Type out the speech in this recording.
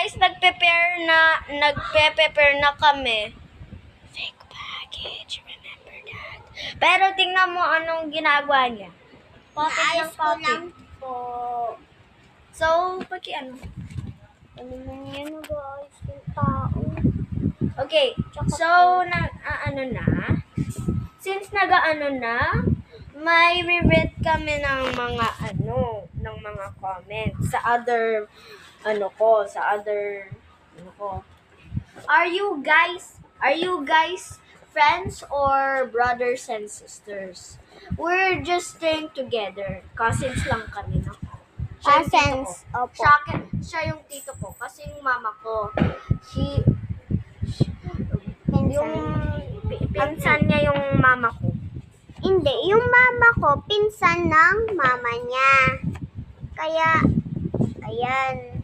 guys, nagpe-prepare na kami. Fake package, remember that. Pero tingnan mo anong ginagawa niya. Naayos ko lang po. So, ano Ano yan guys? Yung tao. Okay, so, since nag-ano na, may re-read kami ng mga comments sa other, Are you guys friends or brothers and sisters? We're just staying together. Cousins lang kami, no? Siya yung tito ko. Cousins, opo. Siya yung tito ko. Kasi yung mama ko, yung pinsan niya yung mama ko. Hindi, yung mama ko, pinsan ng mama niya. Kaya, ayan.